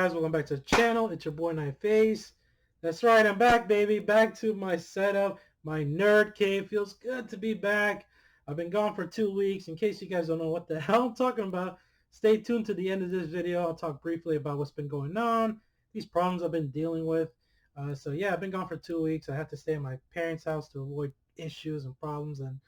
guys? Welcome back to the channel. It's your boy Face. That's right, I'm back, baby. Back to my setup, my nerd cave. Feels good to be back. I've been gone for 2 weeks. In case you guys don't know what the hell I'm talking about, stay tuned to the end of this video. I'll talk briefly about what's been going on, these problems I've been dealing with. So yeah, I've been gone for 2 weeks. I had to stay at my parents' house to avoid issues and problems. And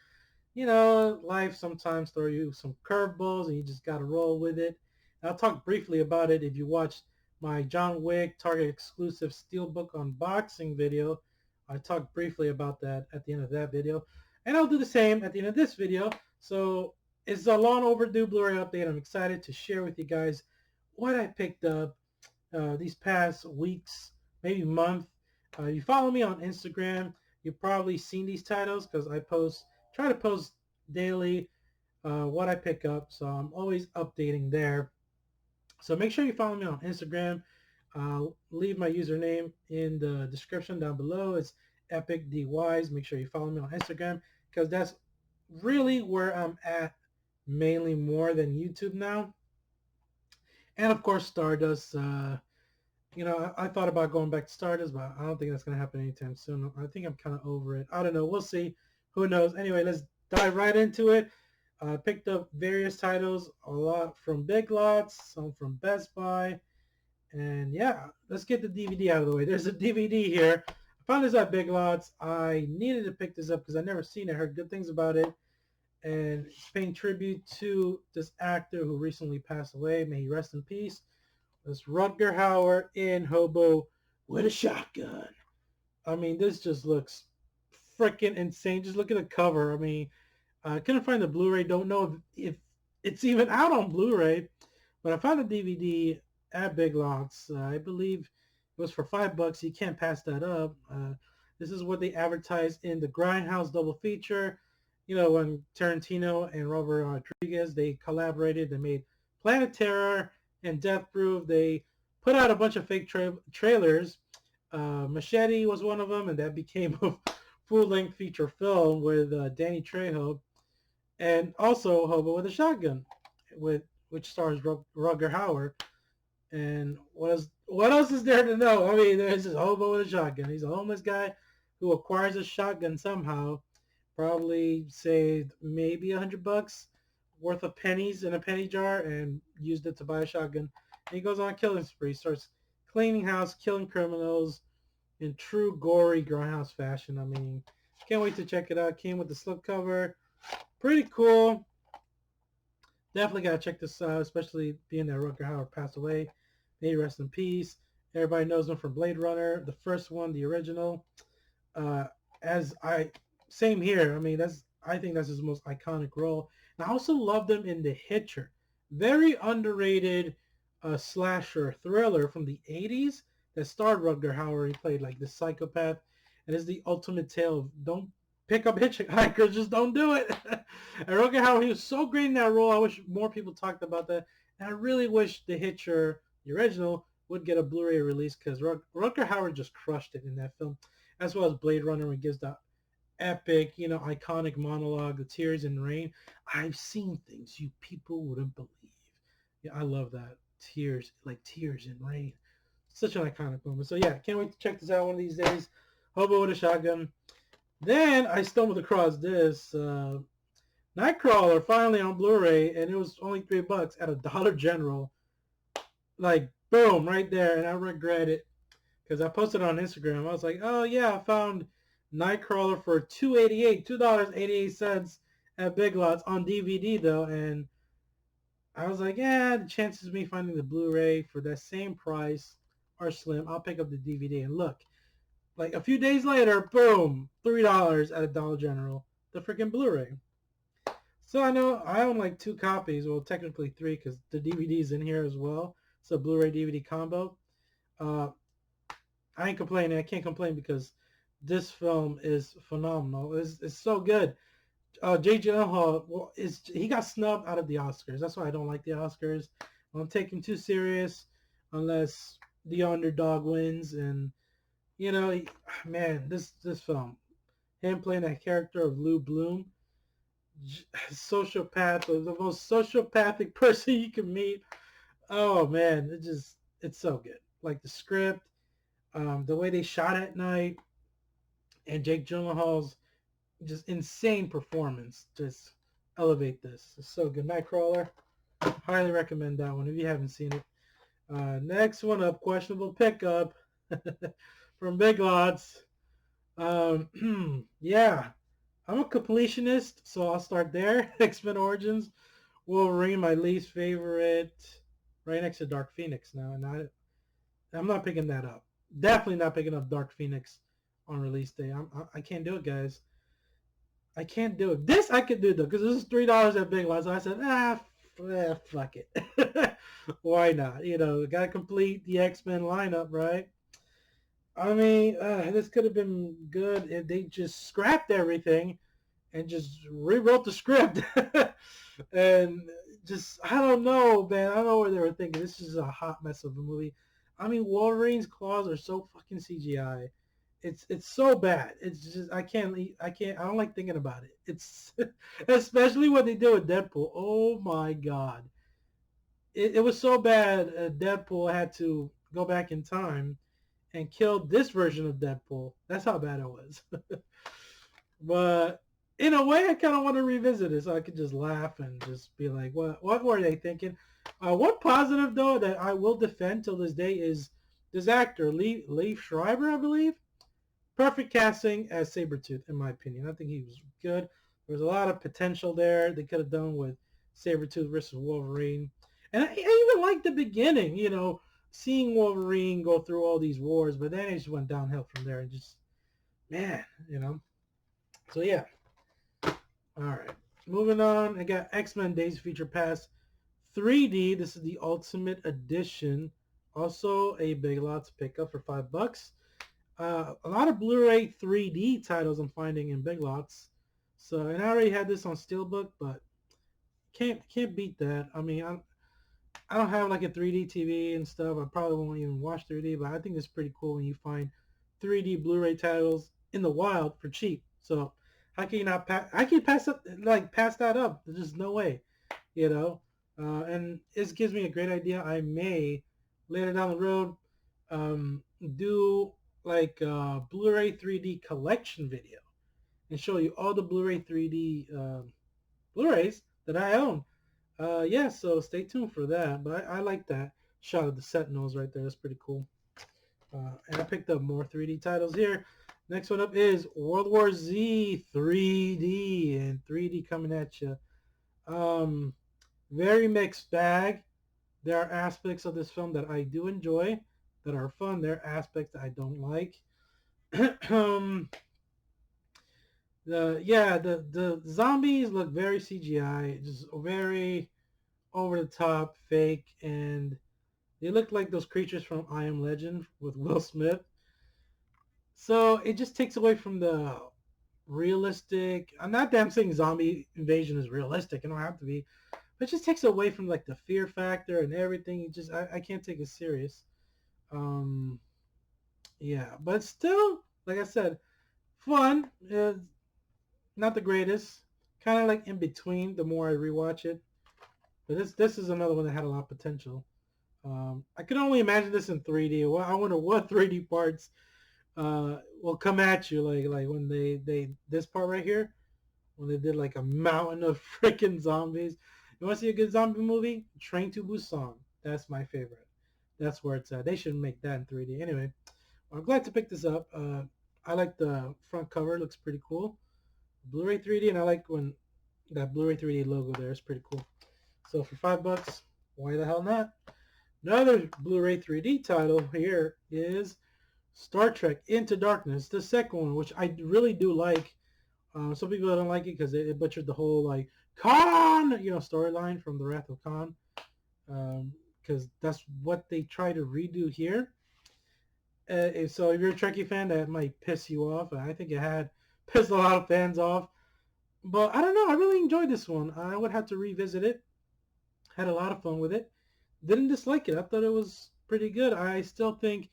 you know, life sometimes throw you some curveballs and you just got to roll with it. I'll talk briefly about it if you watched my John Wick Target exclusive Steelbook unboxing video. I talked briefly about that at the end of that video. And I'll do the same at the end of this video. So it's a long overdue Blu-ray update. I'm excited to share with you guys what I picked up these past weeks, maybe month. You follow me on Instagram, you've probably seen these titles because I try to post daily what I pick up. So I'm always updating there. So make sure you follow me on Instagram. Leave my username in the description down below. It's EpicDWise. Make sure you follow me on Instagram because that's really where I'm at, mainly more than YouTube now. And of course Stardust. You know, I thought about going back to Stardust, but I don't think that's going to happen anytime soon. I think I'm kind of over it. I don't know. We'll see. Who knows? Anyway, let's dive right into it. I picked up various titles, a lot from Big Lots, some from Best Buy. And yeah, let's get the DVD out of the way. There's a DVD here. I found this at Big Lots. I needed to pick this up because I've never seen it. I heard good things about it. And it's paying tribute to this actor who recently passed away. May he rest in peace. It's Rutger Hauer in Hobo with a shotgun. I mean, this just looks freaking insane. Just look at the cover. I mean, I couldn't find the Blu-ray. Don't know if it's even out on Blu-ray. But I found the DVD at Big Lots. I believe it was for $5. You can't pass that up. This is what they advertised in the Grindhouse double feature. You know, when Tarantino and Robert Rodriguez, they collaborated. They made Planet Terror and Death Proof. They put out a bunch of fake trailers. Machete was one of them, and that became a full-length feature film with Danny Trejo, and also Hobo with a Shotgun, which stars Rutger Hauer. And what else is there to know? I mean, there's this Hobo with a Shotgun. He's a homeless guy who acquires a shotgun somehow, probably saved maybe $100 worth of pennies in a penny jar and used it to buy a shotgun. And he goes on a killing spree, starts cleaning house, killing criminals in true gory grindhouse fashion. I mean, can't wait to check it out. Came with the slipcover. Pretty cool. Definitely gotta check this out, especially being that Rutger Hauer passed away. May he rest in peace. Everybody knows him from Blade Runner, the first one, the original. Same here. I mean, I think that's his most iconic role. And I also loved him in The Hitcher. Very underrated slasher thriller from the 80s that starred Rutger Hauer. He played like this psychopath. And it's the ultimate tale of don't pick up hitchhikers, just don't do it. And Rutger Hauer, he was so great in that role. I wish more people talked about that. And I really wish The Hitcher, the original, would get a Blu-ray release because Rutger Hauer just crushed it in that film. As well as Blade Runner, when he gives that epic, you know, iconic monologue, the tears in rain. I've seen things you people wouldn't believe. Yeah, I love that. Tears, like tears in rain. Such an iconic moment. So yeah, can't wait to check this out one of these days. Hobo with a Shotgun. Then I stumbled across this Nightcrawler finally on Blu-ray, and it was only $3 at a Dollar General. Like boom, right there, and I regret it because I posted it on Instagram. I was like, oh yeah, I found Nightcrawler for $2.88 at Big Lots on DVD though, and I was like, yeah, the chances of me finding the Blu-ray for that same price are slim. I'll pick up the DVD. And look, like a few days later, boom, $3 at a Dollar General, the freaking Blu-ray. So I know I own like 2 copies, well technically 3 because the DVD's in here as well. It's a Blu-ray DVD combo. I ain't complaining. I can't complain because this film is phenomenal. It's so good. Jake Gyllenhaal, well, he got snubbed out of the Oscars. That's why I don't like the Oscars. I don't take him too serious unless the underdog wins. And you know, man, this film, him playing that character of Lou Bloom, sociopath, the most sociopathic person you can meet. Oh man, it just it's so good. Like the script, the way they shot at night, and Jake Gyllenhaal's just insane performance just elevate this. It's so good. Nightcrawler, highly recommend that one if you haven't seen it. Next one up, questionable pickup from Big Lots. Yeah, I'm a completionist, so I'll start there. X-Men Origins, Wolverine, my least favorite, right next to Dark Phoenix now, and I'm not picking that up. Definitely not picking up Dark Phoenix on release day. I can't do it, guys. I can't do it. This I could do though, because this is $3 at Big Lots. So I said, fuck it. Why not? Gotta complete the X-Men lineup, right? I mean, this could have been good if they just scrapped everything and just rewrote the script. And just, I don't know, man. I don't know what they were thinking. This is a hot mess of a movie. I mean, Wolverine's claws are so fucking CGI. It's so bad. It's just I don't like thinking about it. It's especially what they did with Deadpool. Oh my god, it was so bad. Deadpool had to go back in time and kill this version of Deadpool. That's how bad it was. But in a way, I kind of want to revisit it so I could just laugh and just be like, what were they thinking? One positive though that I will defend till this day is this actor Lee Schreiber, I believe. Perfect casting as Sabretooth, in my opinion. I think he was good. There was a lot of potential there they could have done with Sabretooth versus Wolverine. And I even liked the beginning, seeing Wolverine go through all these wars, but then it just went downhill from there. And just, man. So, yeah. All right. Moving on, I got X-Men Days Feature Pass 3D. This is the Ultimate Edition. Also a Big Lots pickup for $5. A lot of Blu-ray 3D titles I'm finding in Big Lots. So, and I already had this on Steelbook, but can't beat that. I mean, I don't have like a 3D TV and stuff. I probably won't even watch 3D, but I think it's pretty cool when you find 3D Blu-ray titles in the wild for cheap. So, how can you not pass? I can pass that up. There's just no way, And this gives me a great idea. I may later down the road do like a Blu-ray 3D collection video and show you all the Blu-ray 3D Blu-rays that I own. Yeah, so stay tuned for that. But I like that shot of the Sentinels right there. That's pretty cool. And I picked up more 3D titles here. Next one up is World War Z 3D and 3D coming at you. Very mixed bag. There are aspects of this film that I do enjoy, that are fun. There are aspects that I don't like. The zombies look very CGI, just very over the top, fake, and they look like those creatures from I Am Legend with Will Smith. So it just takes away from the realistic. I'm not damn saying zombie invasion is realistic. It don't have to be, but it just takes away from like the fear factor and everything. It just I can't take it serious. Yeah, but still, like I said, fun. Not the greatest. Kind of like in between. The more I rewatch it, but this is another one that had a lot of potential. I can only imagine this in 3D. Well, I wonder what 3D parts will come at you like when they this part right here when they did like a mountain of freaking zombies. You want to see a good zombie movie? Train to Busan. That's my favorite. That's where it's at. They should make that in 3D. Anyway, I'm glad to pick this up. I like the front cover. It looks pretty cool. Blu-ray 3D, and I like when that Blu-ray 3D logo there is pretty cool. So for $5, why the hell not? Another Blu-ray 3D title here is Star Trek Into Darkness, the second one, which I really do like. Some people don't like it because it butchered the whole like Khan, storyline from The Wrath of Khan. Because that's what they try to redo here. So if you're a Trekkie fan, that might piss you off. I think it had pissed a lot of fans off. But I don't know. I really enjoyed this one. I would have to revisit it. Had a lot of fun with it. Didn't dislike it. I thought it was pretty good. I still think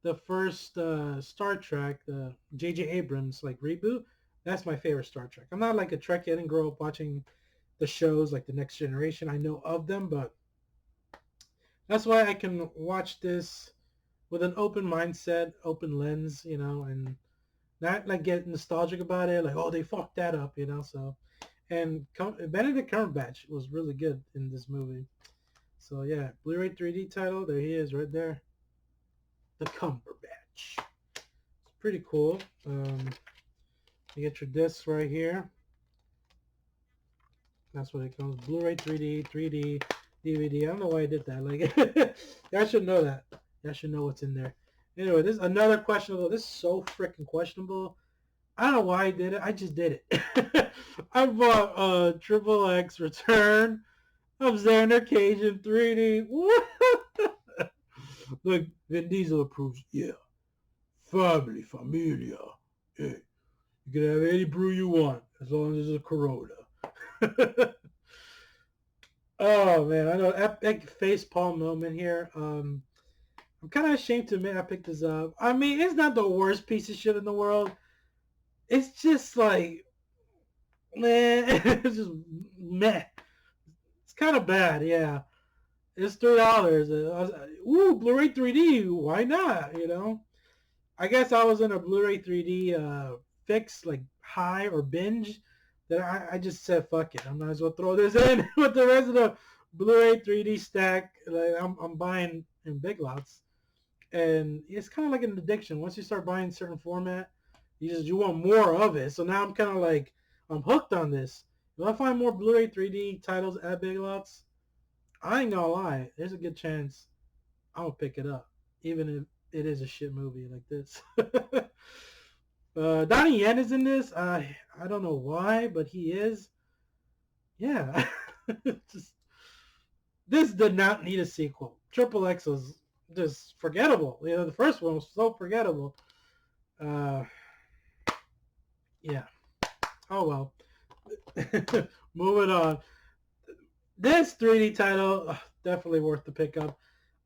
the first Star Trek, the J.J. Abrams like reboot, that's my favorite Star Trek. I'm not like a Trekkie. I didn't grow up watching the shows like The Next Generation. I know of them, but That's why I can watch this with an open mindset, open lens, and not like get nostalgic about it, like, oh, they fucked that up, So, and Benedict Cumberbatch was really good in this movie. So yeah, Blu-ray 3D title, there he is right there, the Cumberbatch. It's pretty cool. You get your discs right here. That's what it comes. Blu-ray 3D, 3D, DVD. I don't know why I did that. Like, y'all should know that. Y'all should know what's in there. Anyway, this is another questionable. This is so freaking questionable. I don't know why I did it. I just did it. I bought a Triple X Return of Xander Cage in 3D. Look, Vin Diesel approves. Yeah. Family, familia. Hey, you can have any brew you want as long as it's a Corona. Oh man, I know, epic face palm moment here. I'm kind of ashamed to admit I picked this up. I mean, it's not the worst piece of shit in the world. It's just like, man, it's just meh. It's kind of bad, yeah. It's $3. Ooh, Blu-ray 3D. Why not? I guess I was in a Blu-ray 3D fix, like high or binge, that I just said, fuck it. I might as well throw this in with the rest of the Blu-ray 3D stack. Like I'm buying in Big Lots, and it's kind of like an addiction. Once you start buying certain format, you want more of it. So now I'm kind of like, I'm hooked on this. If I find more Blu-ray 3D titles at Big Lots, I ain't gonna lie, there's a good chance I'll pick it up, even if it is a shit movie like this. Donnie Yen is in this. I don't know why, but he is. Yeah. Just, this did not need a sequel. Triple X was just forgettable. The first one was so forgettable. Uh, yeah. Oh well. Moving on. This 3D title, definitely worth the pickup.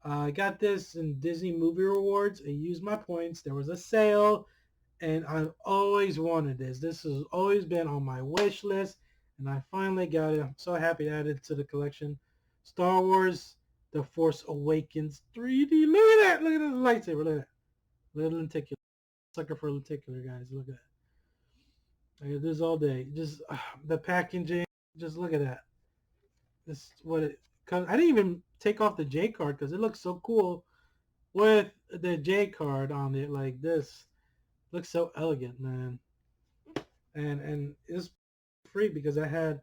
I got this in Disney Movie Rewards. I used my points. There was a sale, and I've always wanted this. This has always been on my wish list, and I finally got it. I'm so happy to add it to the collection. Star Wars: The Force Awakens 3D. Look at that! Look at the lightsaber. Look at that. Little lenticular. Sucker for lenticular, guys. Look at that. I get this all day. Just the packaging. Just look at that. This what it. Cause I didn't even take off the J card because it looks so cool with the J card on it like this. Looks so elegant, man. And it's free because I had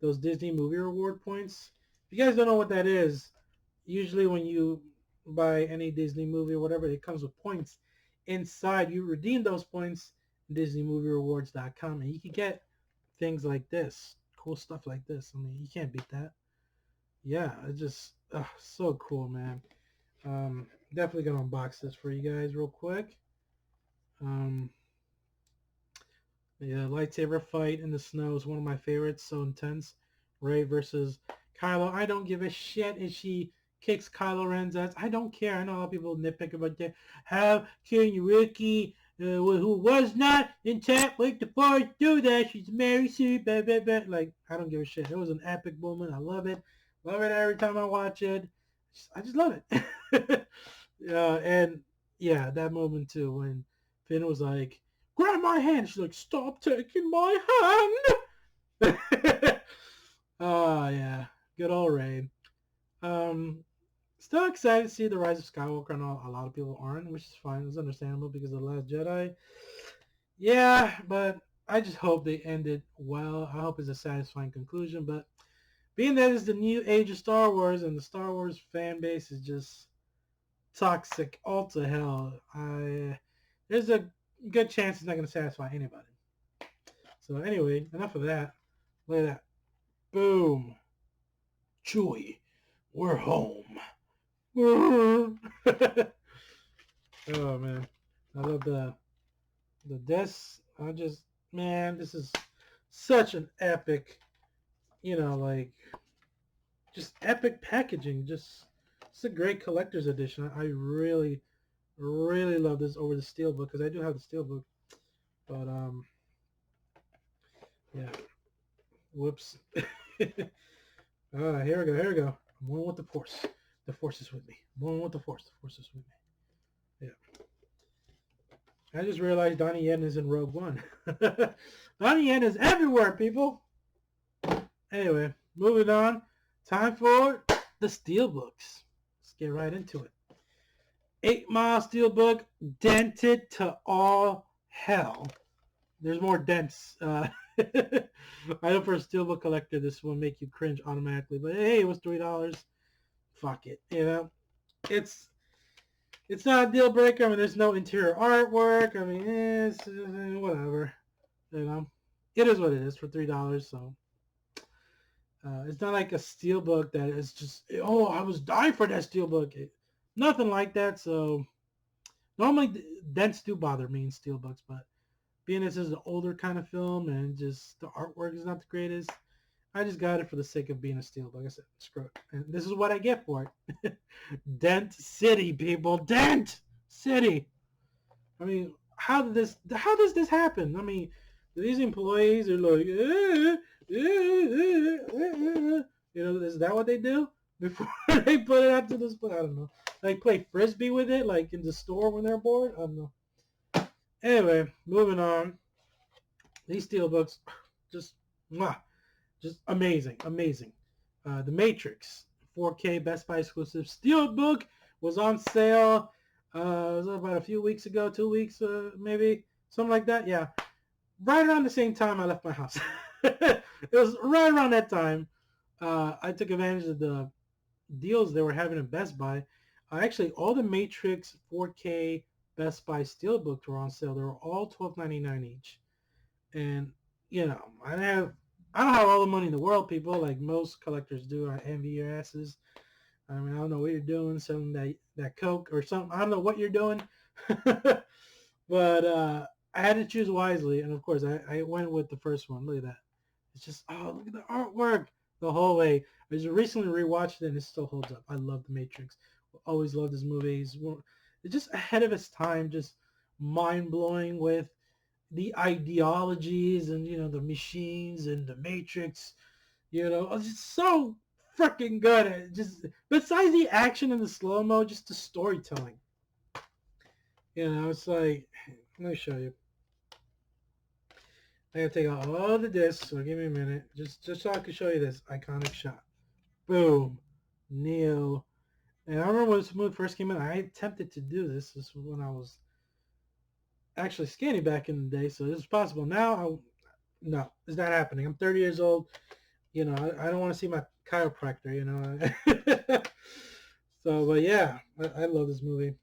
those Disney Movie Reward points. If you guys don't know what that is, usually when you buy any Disney movie or whatever, it comes with points inside. You redeem those points DisneyMovieRewards.com, and you can get things like this, cool stuff like this. I mean, you can't beat that. Yeah, it's just so cool, man. Definitely gonna unbox this for you guys real quick. Um, yeah, Lightsaber Fight in the snow is one of my favorites. So intense. Rey versus Kylo. I don't give a shit if she kicks Kylo Ren's ass. I don't care. I know a lot of people nitpick about that. How can Ricky, who was not intact with the Force, do that? She's Mary Sue. Blah, blah, blah. Like, I don't give a shit. It was an epic moment. I love it. Love it every time I watch it. I just love it. And yeah, that moment too when Finn was like, grab my hand. She's like, stop taking my hand. Oh, yeah. Good old Rey. Still excited to see the Rise of Skywalker. I know a lot of people aren't, which is fine. It's understandable because of The Last Jedi. Yeah, but I just hope they end it well. I hope it's a satisfying conclusion. But being that it's the new age of Star Wars and the Star Wars fan base is just toxic all to hell, there's a good chance it's not going to satisfy anybody. So anyway, enough of that. Look at that. Boom. Chewie, we're home. Oh man, I love the disc. I just, man, this is such an epic, like just epic packaging. Just it's a great collector's edition. I really, really love this over the Steelbook because I do have the Steelbook. But yeah. Whoops. Here we go. I'm going with the Force. The Force is with me. I'm going with the Force. The Force is with me. Yeah. I just realized Donnie Yen is in Rogue One. Donnie Yen is everywhere, people. Anyway, moving on. Time for the Steelbooks. Let's get right into it. 8 Mile Steelbook, dented to all hell. There's more dents. I know for a Steelbook collector, this will make you cringe automatically. But hey, it was $3. Fuck it. You know, it's not a deal breaker. I mean, there's no interior artwork. I mean, it's whatever. You know, it is what it is for $3. So it's not like a Steelbook that is just, oh, I was dying for that Steelbook. Nothing like that. So normally dents do bother me in Steelbooks, but being this is an older kind of film and just the artwork is not the greatest, I just got it for the sake of being a Steelbook. I said, screw it. And this is what I get for it. Dent City, people. Dent City. I mean, how does this happen? I mean, these employees are like, you know, is that what they do before they put it out to display? I don't know. Like play frisbee with it, like in the store when they're bored. I don't know. Anyway, moving on. These Steelbooks, just amazing, amazing. The Matrix 4K Best Buy exclusive Steelbook was on sale. It was about a few weeks ago, 2 weeks, maybe something like that. Yeah, right around the same time I left my house. It was right around that time. I took advantage of the deals they were having at Best Buy. Actually, all the Matrix 4K Best Buy Steelbooks were on sale. They were all $12.99 each. And you know, I don't have all the money in the world, people, like most collectors do. I envy your asses. I mean, I don't know what you're doing, selling that Coke or something. I don't know what you're doing. But I had to choose wisely, and of course I went with the first one. Look at that. It's just, oh, look at the artwork the whole way. I just recently rewatched it and it still holds up. I love The Matrix. Always loved this movie. It's just ahead of its time, just mind-blowing with the ideologies and, you know, the machines and the Matrix. You know, it's just so freaking good. It just, besides the action and the slow-mo, just the storytelling. You know, it's like, let me show you. I gotta take out all the discs, so give me a minute. Just so I can show you this iconic shot. Boom. Neo. And I remember when this movie first came in, I attempted to do this. This was when I was actually skinny back in the day, so this is possible. Now, no, it's not happening. I'm 30 years old. You know, I don't want to see my chiropractor, you know. So, but yeah, I love this movie.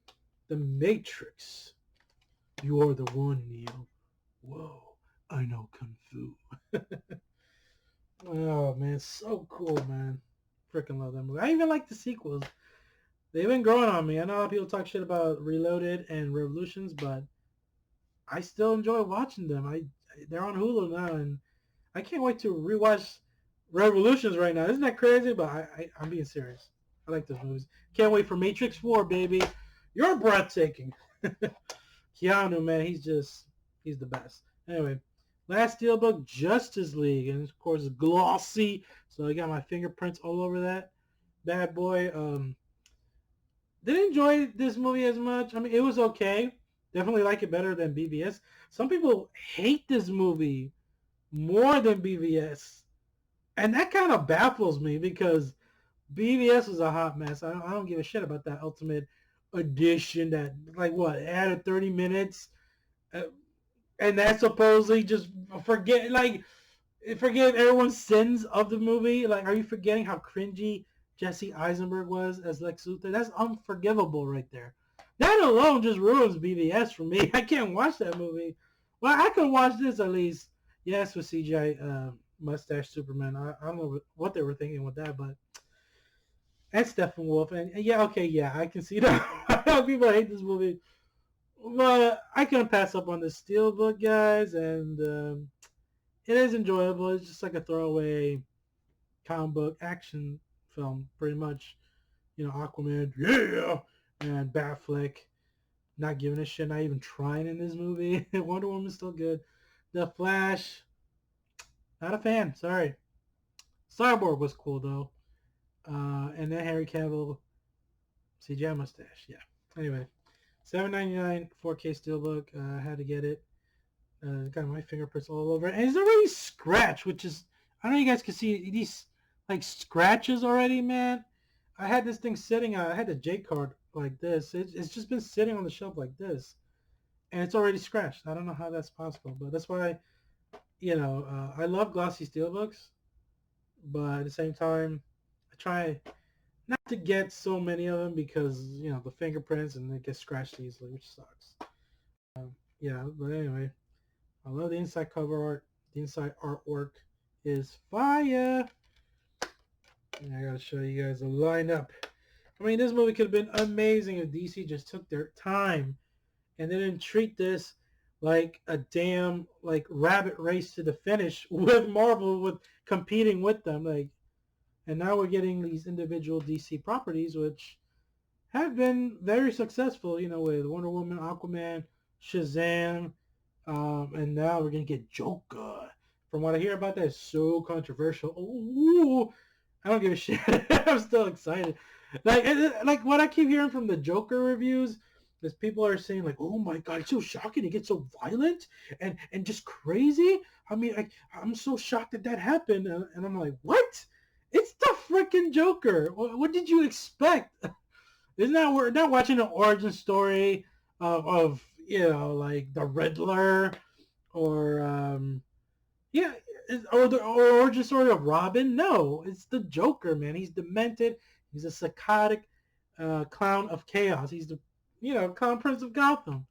The Matrix. You are the one, Neo. Whoa, I know Kung Fu. Oh, man, so cool, man. Freaking love that movie. I even like the sequels. They've been growing on me. I know a lot of people talk shit about Reloaded and Revolutions, but I still enjoy watching them. They're on Hulu now, and I can't wait to rewatch Revolutions right now. Isn't that crazy? But I'm being serious. I like those movies. Can't wait for Matrix 4, baby. You're breathtaking. Keanu, man, he's the best. Anyway, last Steelbook, Justice League, and of course glossy. So I got my fingerprints all over that bad boy. Didn't enjoy this movie as much. I mean, it was okay. Definitely like it better than BVS. Some people hate this movie more than BVS. And that kind of baffles me because BVS was a hot mess. I don't give a shit about that Ultimate Edition that, like, what, added 30 minutes? And that supposedly just forgive everyone's sins of the movie. Like, are you forgetting how cringy Jesse Eisenberg was as Lex Luthor? That's unforgivable right there. That alone just ruins BVS for me. I can't watch that movie. Well, I could watch this at least. Yes, with CGI mustache Superman. I don't know what they were thinking with that, but that's Steppenwolf. And yeah, okay, yeah, I can see that. People hate this movie. But I couldn't pass up on the Steelbook, guys, and it is enjoyable. It's just like a throwaway comic book action film, pretty much. You know, Aquaman, yeah, and Batfleck, not giving a shit, not even trying in this movie. Wonder Woman's still good. The Flash, not a fan, sorry. Cyborg was cool, though. And then Harry Cavill, CGI mustache. Yeah. Anyway, $7.99 4K Steelbook. I had to get it. Got my fingerprints all over it. And it's already scratched, which is, I don't know if you guys can see these like scratches already, man. I had this thing sitting, I had the J card like this. It's just been sitting on the shelf like this. And it's already scratched. I don't know how that's possible, but that's why, I love glossy steelbooks, but at the same time, I try not to get so many of them because, the fingerprints and they get scratched easily, which sucks. Yeah, but anyway, I love the inside cover art. The inside artwork is fire. And I gotta show you guys a lineup. I mean, this movie could have been amazing if DC just took their time and they didn't treat this like a damn rabbit race to the finish with Marvel with competing with them. And now we're getting these individual DC properties which have been very successful, with Wonder Woman, Aquaman, Shazam, and now we're gonna get Joker. From what I hear about that, it's so controversial. Ooh, I don't give a shit. I'm still excited. Like what I keep hearing from the Joker reviews is people are saying like, "Oh my god, it's so shocking! It gets so violent and just crazy." I mean, I'm so shocked that happened, and I'm like, "What? It's the freaking Joker! What did you expect?" We're not watching an origin story of like the Riddler or or the origin story of Robin. No, it's the Joker, man. He's demented. He's a psychotic clown of chaos. He's the clown prince of Gotham.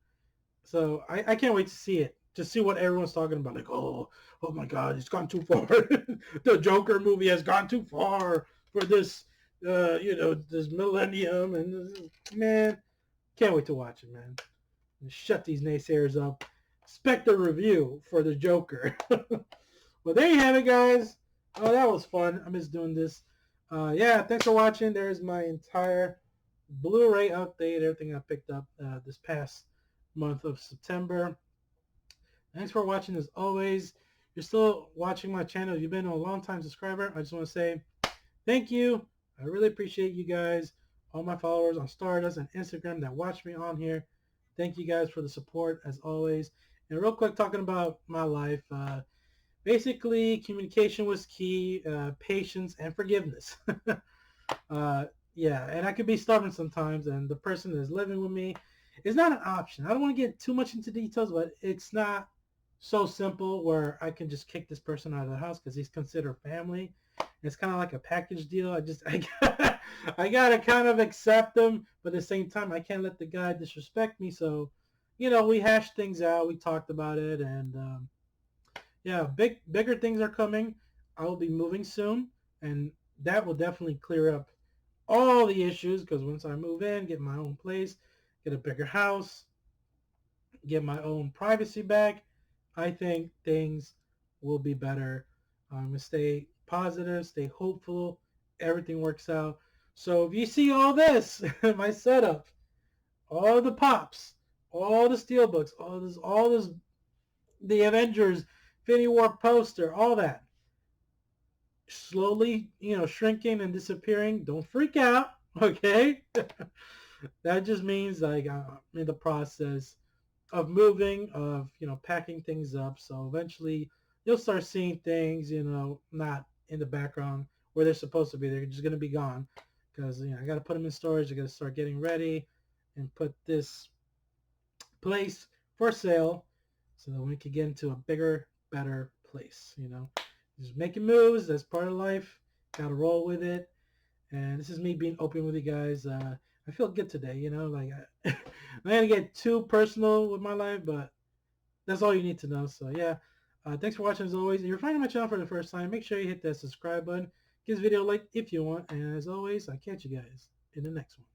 So I can't wait to see it. To see what everyone's talking about. Like, oh my God, it's gone too far. The Joker movie has gone too far for this. This millennium, and man, can't wait to watch it, man. And shut these naysayers up. Expect a review for the Joker. Well, there you have it, guys. Oh, that was fun. I miss doing this. Yeah, thanks for watching. There's my entire Blu-ray update, everything I picked up this past month of September. Thanks for watching as always. You're still watching my channel. You've been a long-time subscriber. I just want to say thank you. I really appreciate you guys, all my followers on Stardust and Instagram that watch me on here. Thank you guys for the support as always. And real quick, talking about my life, basically communication was key, patience and forgiveness. Yeah, and I could be stubborn sometimes, and the person that is living with me is not an option. I don't want to get too much into details, but it's not so simple where I can just kick this person out of the house because he's considered family. It's kind of like a package deal. I gotta kind of accept them, but at the same time, I can't let the guy disrespect me. So, we hashed things out. We talked about it, and yeah, bigger things are coming. I will be moving soon, and that will definitely clear up all the issues because once I move in, get my own place, get a bigger house, get my own privacy back, I think things will be better. I'm going to stay positive, stay hopeful, everything works out. So if you see all this, my setup, all the pops, all the steelbooks, all this, the Avengers, Infinity War poster, all that, slowly, shrinking and disappearing, don't freak out, okay? That just means like I'm in the process of moving, of packing things up. So eventually you'll start seeing things, not in the background where they're supposed to be. They're just gonna be gone because I got to put them in storage. I got to start getting ready and put this place for sale so that we can get into a bigger, better place. Just making moves. That's part of life. Got to roll with it. And this is me being open with you guys. I feel good today, like I'm not gonna get too personal with my life, but that's all you need to know. So yeah, thanks for watching as always. If you're finding my channel for the first time, make sure you hit that subscribe button. Give this video a like if you want, and as always, I'll catch you guys in the next one.